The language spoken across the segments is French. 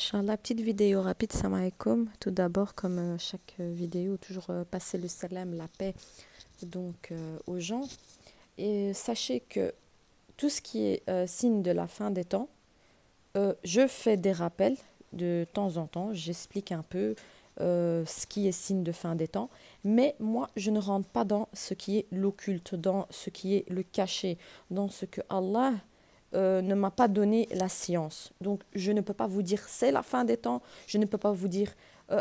Inch'Allah, petite vidéo rapide, salam alaikum. Tout d'abord, comme chaque vidéo, toujours passer le salam, la paix aux gens. Et sachez que tout ce qui est signe de la fin des temps, je fais des rappels de temps en temps, j'explique un peu ce qui est signe de fin des temps, mais moi, je ne rentre pas dans ce qui est l'occulte, dans ce qui est le caché, dans ce que Allah ne m'a pas donné la science. Donc, je ne peux pas vous dire c'est la fin des temps, je ne peux pas vous dire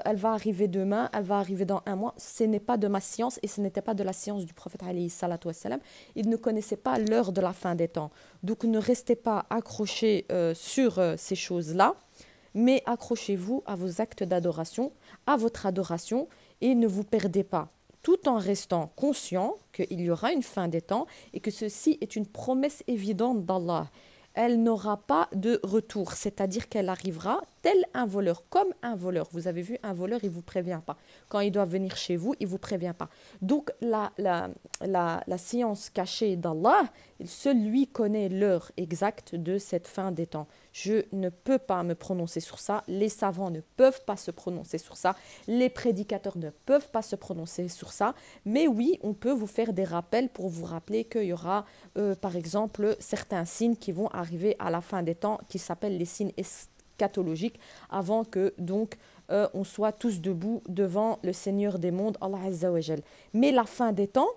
elle va arriver demain, elle va arriver dans un mois. Ce n'est pas de ma science et ce n'était pas de la science du prophète alayhi salatu wassalam. Il ne connaissait pas l'heure de la fin des temps. Donc, ne restez pas accrochés sur ces choses-là, mais accrochez-vous à vos actes d'adoration, à votre adoration et ne vous perdez pas, tout en restant conscient qu'il y aura une fin des temps et que ceci est une promesse évidente d'Allah. Elle n'aura pas de retour, c'est-à-dire qu'elle arrivera tel un voleur, comme un voleur. Vous avez vu, un voleur, il ne vous prévient pas. Quand il doit venir chez vous, il ne vous prévient pas. Donc, la science cachée d'Allah, seul lui connaît l'heure exacte de cette fin des temps. Je ne peux pas me prononcer sur ça. Les savants ne peuvent pas se prononcer sur ça. Les prédicateurs ne peuvent pas se prononcer sur ça. Mais oui, on peut vous faire des rappels pour vous rappeler qu'il y aura, par exemple, certains signes qui vont arriver à la fin des temps, qui s'appellent les signes eschatologiques, avant que on soit tous debout devant le Seigneur des mondes, Allah Azza wa Jal. Mais la fin des temps,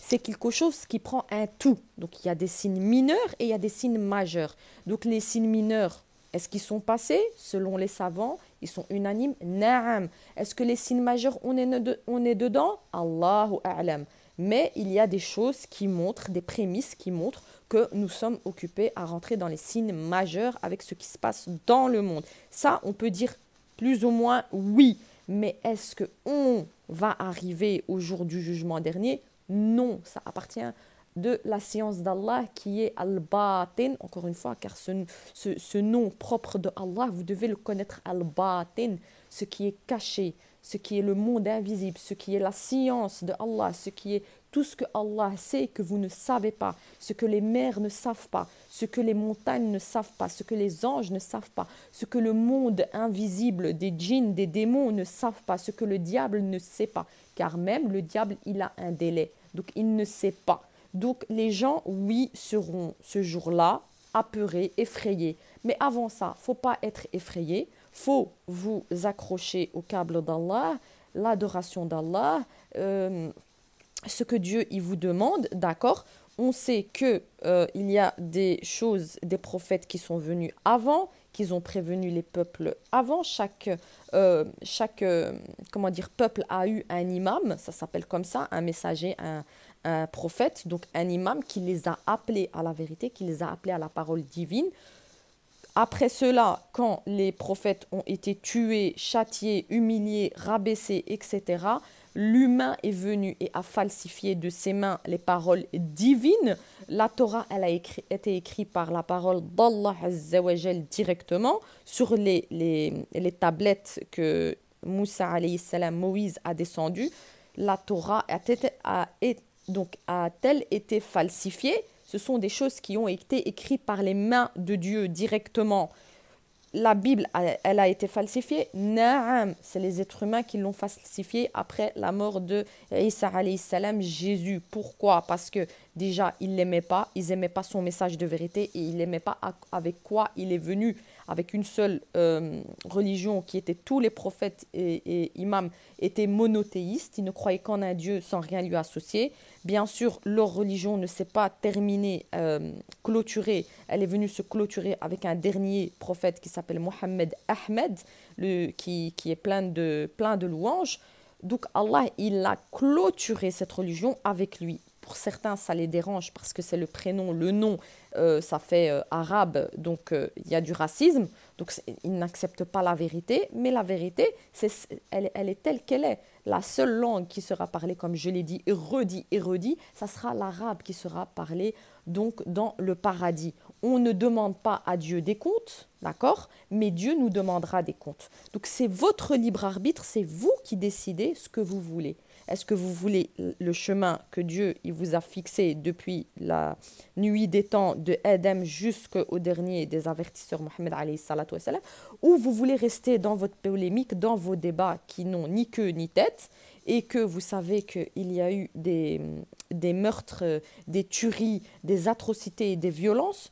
c'est quelque chose qui prend un tout. Donc, il y a des signes mineurs et il y a des signes majeurs. Donc, les signes mineurs, est-ce qu'ils sont passés? Selon les savants, ils sont unanimes. Naam. Est-ce que les signes majeurs, on est dedans? Allahu a'lam. Mais il y a des choses qui montrent, des prémices qui montrent que nous sommes occupés à rentrer dans les signes majeurs avec ce qui se passe dans le monde. Ça, on peut dire plus ou moins oui. Mais est-ce qu'on va arriver au jour du jugement dernier? Non, ça appartient de la science d'Allah qui est Al-Batin, encore une fois, car ce nom propre de Allah, vous devez le connaître, Al-Batin, ce qui est caché, ce qui est le monde invisible, ce qui est la science de Allah, ce qui est tout ce que Allah sait que vous ne savez pas, ce que les mers ne savent pas, ce que les montagnes ne savent pas, ce que les anges ne savent pas, ce que le monde invisible des djinns, des démons ne savent pas, ce que le diable ne sait pas, car même le diable, il a un délai. Donc, il ne sait pas. Donc, les gens, oui, seront ce jour-là apeurés, effrayés. Mais avant ça, il ne faut pas être effrayé. Il faut vous accrocher au câble d'Allah, l'adoration d'Allah, ce que Dieu il vous demande, d'accord? On sait que il y a des choses, des prophètes qui sont venus avant, qu'ils ont prévenu les peuples avant. Chaque comment dire, peuple a eu un imam, ça s'appelle comme ça, un messager, un prophète, donc un imam qui les a appelés à la vérité, qui les a appelés à la parole divine. Après cela, quand les prophètes ont été tués, châtiés, humiliés, rabaissés, etc., l'humain est venu et a falsifié de ses mains les paroles divines. La Torah, elle a été écrite par la parole d'Allah Azza wa Jal directement sur les tablettes que Moussa alayhi salam, Moïse a descendues. La Torah a-t-elle été falsifiée? Ce sont des choses qui ont été écrites par les mains de Dieu directement. La Bible, elle a été falsifiée. Naam, c'est les êtres humains qui l'ont falsifiée après la mort de Isa alayhi salam, Jésus. Pourquoi? Parce que déjà, ils l'aimaient pas, ils n'aimaient pas son message de vérité et ils n'aimaient pas avec quoi il est venu, avec une seule religion qui était tous les prophètes et imams étaient monothéistes. Ils ne croyaient qu'en un Dieu sans rien lui associer. Bien sûr, leur religion ne s'est pas terminée, clôturée. Elle est venue se clôturer avec un dernier prophète qui s'appelle Mohammed Ahmed, qui est plein de louanges. Donc Allah, il a clôturé cette religion avec lui. Pour certains, ça les dérange parce que c'est le prénom, le nom, ça fait arabe, donc il y a du racisme. Donc ils n'acceptent pas la vérité, mais la vérité, elle est telle qu'elle est. La seule langue qui sera parlée, comme je l'ai dit et redit, ça sera l'arabe qui sera parlé donc dans le paradis. on ne demande pas à Dieu des comptes, d'accord? Mais Dieu nous demandera des comptes. Donc c'est votre libre arbitre, c'est vous qui décidez ce que vous voulez. Est-ce que vous voulez le chemin que Dieu il vous a fixé depuis la nuit des temps de Adam jusqu'au dernier des avertisseurs, Mohammed alayhi salatu wassalam, ou vous voulez rester dans votre polémique, dans vos débats qui n'ont ni queue ni tête, et que vous savez qu'il y a eu des meurtres, des tueries, des atrocités et des violences,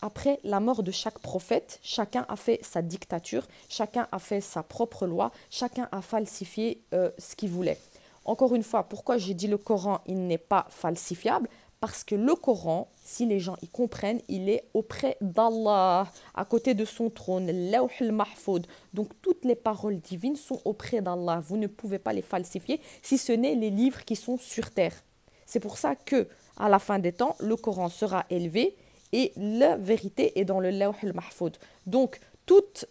après la mort de chaque prophète, chacun a fait sa dictature, chacun a fait sa propre loi, chacun a falsifié ce qu'il voulait. Encore une fois, pourquoi j'ai dit le Coran, il n'est pas falsifiable? Parce que le Coran, si les gens y comprennent, il est auprès d'Allah, à côté de son trône, Lawh al-Mahfoud. Donc toutes les paroles divines sont auprès d'Allah. Vous ne pouvez pas les falsifier, si ce n'est les livres qui sont sur terre. C'est pour ça que, à la fin des temps, le Coran sera élevé et la vérité est dans le Lawh al-Mahfoud. Donc toute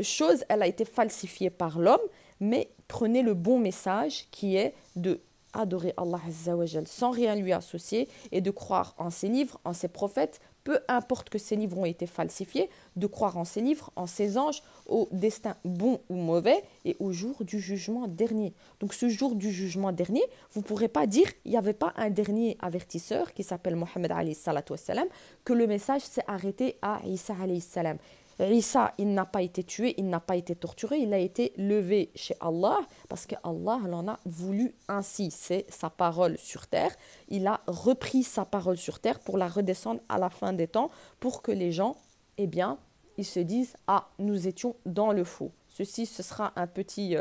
chose, elle a été falsifiée par l'homme, mais prenez le bon message qui est de adorer Allah Azza wa Jal sans rien lui associer et de croire en ses livres, en ses prophètes, peu importe que ces livres ont été falsifiés, de croire en ses livres, en ses anges, au destin bon ou mauvais et au jour du jugement dernier. Donc ce jour du jugement dernier, vous ne pourrez pas dire il n'y avait pas un dernier avertisseur qui s'appelle Mohammed alayhi salatu wassalam, que le message s'est arrêté à Isa alayhi salam. Isa, il n'a pas été tué, il n'a pas été torturé, il a été levé chez Allah parce que Allah en a voulu ainsi. C'est sa parole sur terre. Il a repris sa parole sur terre pour la redescendre à la fin des temps pour que les gens, eh bien, ils se disent « Ah, nous étions dans le faux ». Ceci, ce sera un petit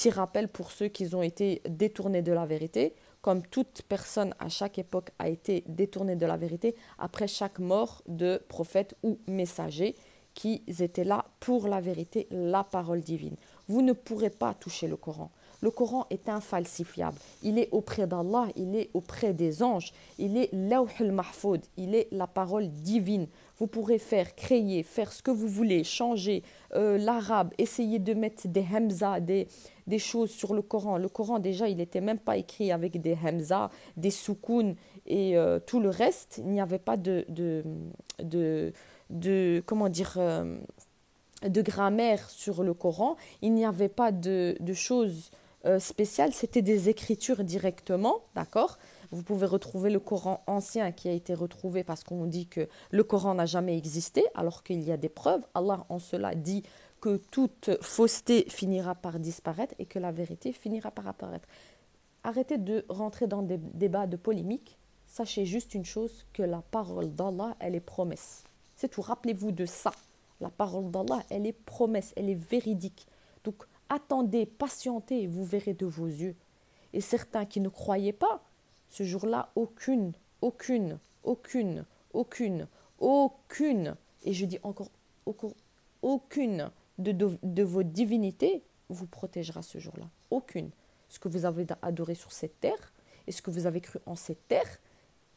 rappel pour ceux qui ont été détournés de la vérité. Comme toute personne à chaque époque a été détournée de la vérité après chaque mort de prophète ou messager, qui étaient là pour la vérité, la parole divine. Vous ne pourrez pas toucher le Coran. Le Coran est infalsifiable. Il est auprès d'Allah, il est auprès des anges, il est Lawh al-Mahfoud, il est la parole divine. Vous pourrez créer, faire ce que vous voulez, changer l'arabe, essayer de mettre des hamza, des choses sur le Coran. Le Coran, déjà, il n'était même pas écrit avec des hamza, des soukouns et tout le reste. Il n'y avait pas comment dire, de grammaire sur le Coran. Il n'y avait pas de choses spéciales. C'était des écritures directement, d'accord? Vous pouvez retrouver le Coran ancien qui a été retrouvé parce qu'on dit que le Coran n'a jamais existé, alors qu'il y a des preuves. Allah en cela dit que toute fausseté finira par disparaître et que la vérité finira par apparaître. Arrêtez de rentrer dans des débats de polémique. Sachez juste une chose, que la parole d'Allah, elle est promesse. C'est tout, rappelez-vous de ça. La parole d'Allah, elle est promesse, elle est véridique. Donc attendez, patientez et vous verrez de vos yeux. Et certains qui ne croyaient pas, ce jour-là, aucune, et je dis encore aucune de vos divinités vous protégera ce jour-là. Aucune. Ce que vous avez adoré sur cette terre et ce que vous avez cru en cette terre,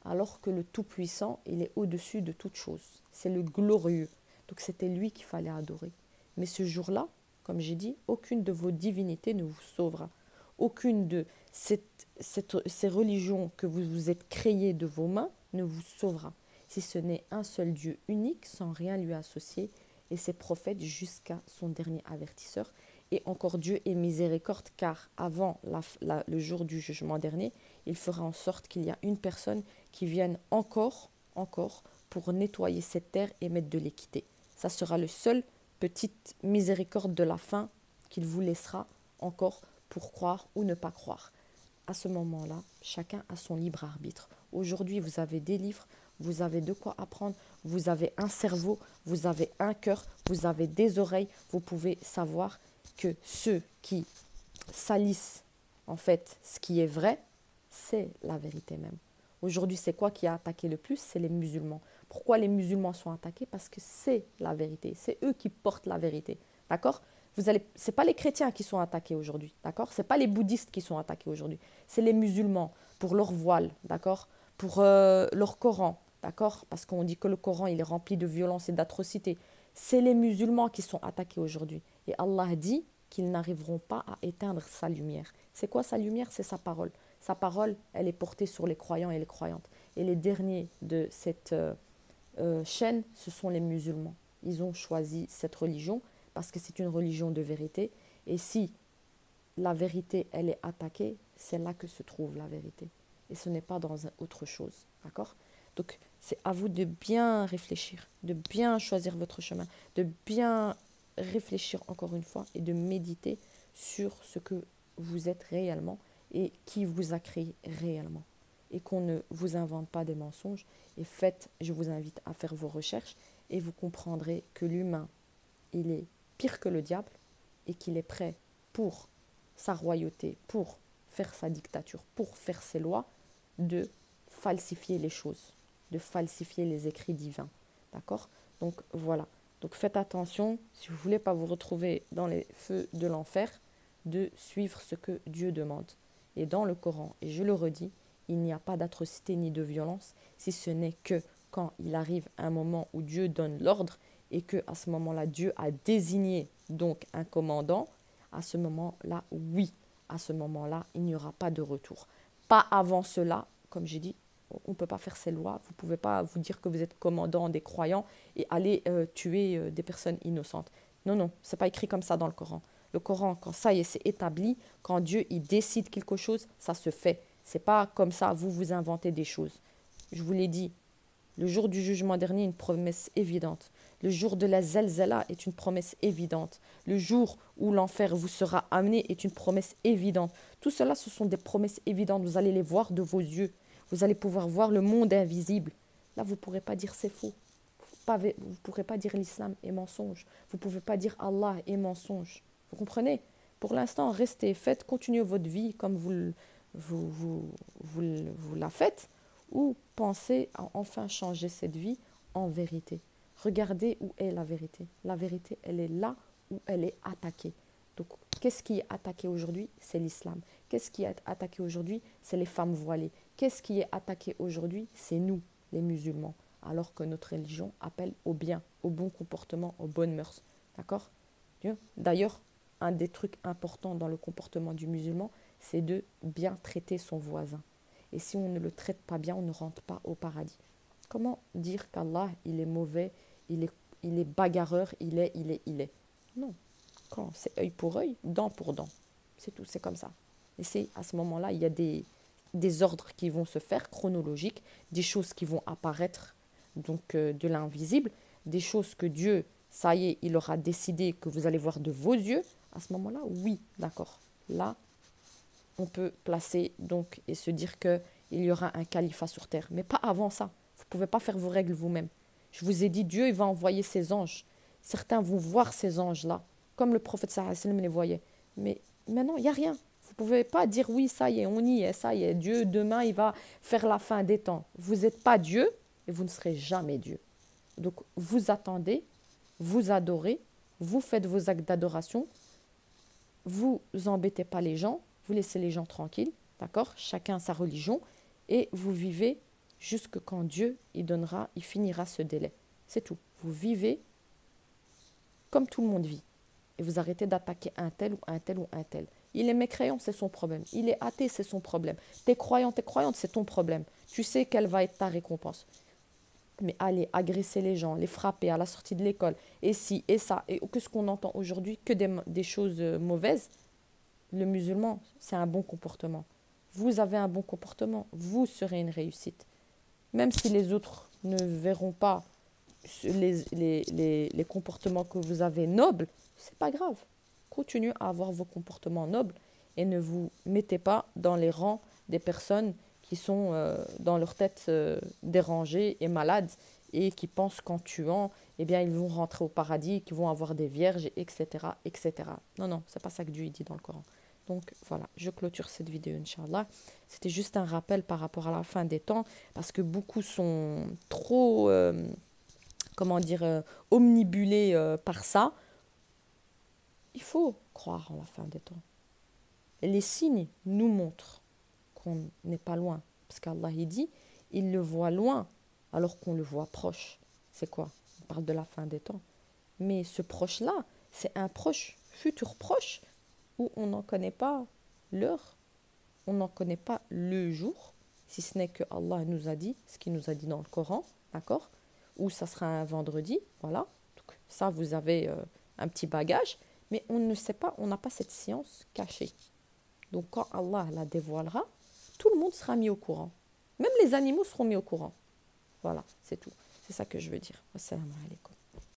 alors que le Tout-Puissant, il est au-dessus de toute chose. C'est le glorieux. Donc c'était lui qu'il fallait adorer. Mais ce jour-là, comme j'ai dit, aucune de vos divinités ne vous sauvera. Aucune de ces religions que vous vous êtes créées de vos mains ne vous sauvera. Si ce n'est un seul Dieu unique, sans rien lui associer, et ses prophètes jusqu'à son dernier avertisseur. Et encore Dieu est miséricorde, car avant le jour du jugement dernier, il fera en sorte qu'il y a une personne qui vienne encore, pour nettoyer cette terre et mettre de l'équité. Ça sera le seul petite miséricorde de la fin qu'il vous laissera encore pour croire ou ne pas croire. À ce moment-là, chacun a son libre arbitre. Aujourd'hui, vous avez des livres, vous avez de quoi apprendre, vous avez un cerveau, vous avez un cœur, vous avez des oreilles. Vous pouvez savoir que ceux qui salissent en fait ce qui est vrai, c'est la vérité même. Aujourd'hui, c'est quoi qui a attaqué le plus? C'est les musulmans. Pourquoi les musulmans sont attaqués? Parce que c'est la vérité. C'est eux qui portent la vérité. D'accord? Ce n'est pas les chrétiens qui sont attaqués aujourd'hui. D'accord? Ce n'est pas les bouddhistes qui sont attaqués aujourd'hui. C'est les musulmans pour leur voile. D'accord? Pour leur Coran. D'accord? Parce qu'on dit que le Coran, il est rempli de violence et d'atrocités. C'est les musulmans qui sont attaqués aujourd'hui. Et Allah dit qu'ils n'arriveront pas à éteindre sa lumière. C'est quoi sa lumière? C'est sa parole. Sa parole, elle est portée sur les croyants et les croyantes. Et les derniers de chaîne, ce sont les musulmans. Ils ont choisi cette religion parce que c'est une religion de vérité. Et si la vérité, elle est attaquée, c'est là que se trouve la vérité. Et ce n'est pas dans autre chose. D'accord? Donc, c'est à vous de bien réfléchir, de bien choisir votre chemin, de bien réfléchir encore une fois et de méditer sur ce que vous êtes réellement et qui vous a créé réellement. Et qu'on ne vous invente pas des mensonges. Et faites, je vous invite à faire vos recherches et vous comprendrez que l'humain, il est pire que le diable et qu'il est prêt pour sa royauté, pour faire sa dictature, pour faire ses lois, de falsifier les choses, de falsifier les écrits divins. D'accord? Donc voilà. Donc faites attention, si vous ne voulez pas vous retrouver dans les feux de l'enfer, de suivre ce que Dieu demande. Et dans le Coran, et je le redis, il n'y a pas d'atrocité ni de violence, si ce n'est que quand il arrive un moment où Dieu donne l'ordre et que à ce moment-là, Dieu a désigné donc un commandant, à ce moment-là, oui, à ce moment-là, il n'y aura pas de retour. Pas avant cela, comme j'ai dit, on ne peut pas faire ces lois, vous ne pouvez pas vous dire que vous êtes commandant des croyants et aller tuer des personnes innocentes. Non, non, ce n'est pas écrit comme ça dans le Coran. Le Coran, quand ça y est, c'est établi, quand Dieu il décide quelque chose, ça se fait. C'est pas comme ça, vous vous inventez des choses. Je vous l'ai dit, le jour du jugement dernier, une promesse évidente. Le jour de la zelzala est une promesse évidente. Le jour où l'enfer vous sera amené est une promesse évidente. Tout cela, ce sont des promesses évidentes. Vous allez les voir de vos yeux. Vous allez pouvoir voir le monde invisible. Là, vous ne pourrez pas dire c'est faux. Vous ne pourrez pas dire l'islam est mensonge. Vous ne pouvez pas dire Allah est mensonge. Vous comprenez? Pour l'instant, restez, faites, continuez votre vie comme vous la faites, ou pensez à enfin changer cette vie en vérité. Regardez où est la vérité. La vérité, elle est là où elle est attaquée. Donc, qu'est-ce qui est attaqué aujourd'hui? C'est l'islam. Qu'est-ce qui est attaqué aujourd'hui? C'est les femmes voilées. Qu'est-ce qui est attaqué aujourd'hui? C'est nous, les musulmans. Alors que notre religion appelle au bien, au bon comportement, aux bonnes mœurs. D'accord? D'ailleurs, un des trucs importants dans le comportement du musulman, c'est de bien traiter son voisin. Et si on ne le traite pas bien, on ne rentre pas au paradis. Comment dire qu'Allah, il est mauvais, il est bagarreur, il est. Non. Quand c'est œil pour œil, dent pour dent. C'est tout, c'est comme ça. Et c'est à ce moment-là, il y a des ordres qui vont se faire, chronologiques, des choses qui vont apparaître, donc de l'invisible, des choses que Dieu, ça y est, il aura décidé que vous allez voir de vos yeux. À ce moment-là, oui, d'accord. Là, on peut placer donc et se dire qu'il y aura un califat sur terre. Mais pas avant ça. Vous ne pouvez pas faire vos règles vous-même. Je vous ai dit, Dieu il va envoyer ses anges. Certains vont voir ces anges-là, comme le prophète sallallahu alayhi wa sallam les voyait. Mais maintenant, il n'y a rien. Vous ne pouvez pas dire, oui, ça y est, on y est, ça y est. Dieu, demain, il va faire la fin des temps. Vous n'êtes pas Dieu et vous ne serez jamais Dieu. Donc, vous attendez, vous adorez, vous faites vos actes d'adoration, vous embêtez pas les gens, vous laissez les gens tranquilles, d'accord? Chacun sa religion, et vous vivez jusque quand Dieu il finira ce délai. C'est tout. Vous vivez comme tout le monde vit. Et vous arrêtez d'attaquer un tel ou un tel ou un tel. Il est mécréant, c'est son problème. Il est athée, c'est son problème. T'es croyant, t'es croyante, c'est ton problème. Tu sais quelle va être ta récompense. Mais aller agresser les gens, les frapper à la sortie de l'école, et ci, et ça, et que ce qu'on entend aujourd'hui, que des choses mauvaises, le musulman, c'est un bon comportement. Vous avez un bon comportement, vous serez une réussite. Même si les autres ne verront pas les comportements que vous avez nobles, c'est pas grave. Continuez à avoir vos comportements nobles et ne vous mettez pas dans les rangs des personnes qui sont dans leur tête dérangées et malades et qui pensent qu'en tuant, eh bien, ils vont rentrer au paradis, qu'ils vont avoir des vierges, etc., etc. Non, non, c'est pas ça que Dieu dit dans le Coran. Donc voilà, je clôture cette vidéo, Inch'Allah. C'était juste un rappel par rapport à la fin des temps, parce que beaucoup sont trop, comment dire, omnibulés par ça. Il faut croire en la fin des temps. Et les signes nous montrent qu'on n'est pas loin. Parce qu'Allah, il dit, il le voit loin, alors qu'on le voit proche. C'est quoi? On parle de la fin des temps. Mais ce proche-là, c'est un proche, futur proche, où on n'en connaît pas l'heure, on n'en connaît pas le jour, si ce n'est que Allah nous a dit, ce qu'il nous a dit dans le Coran, d'accord? ou ça sera un vendredi, voilà. Donc, ça, vous avez un petit bagage, mais on ne sait pas, on n'a pas cette science cachée. Donc quand Allah la dévoilera, tout le monde sera mis au courant. Même les animaux seront mis au courant. Voilà, c'est tout. C'est ça que je veux dire. Wassalamu alaikum.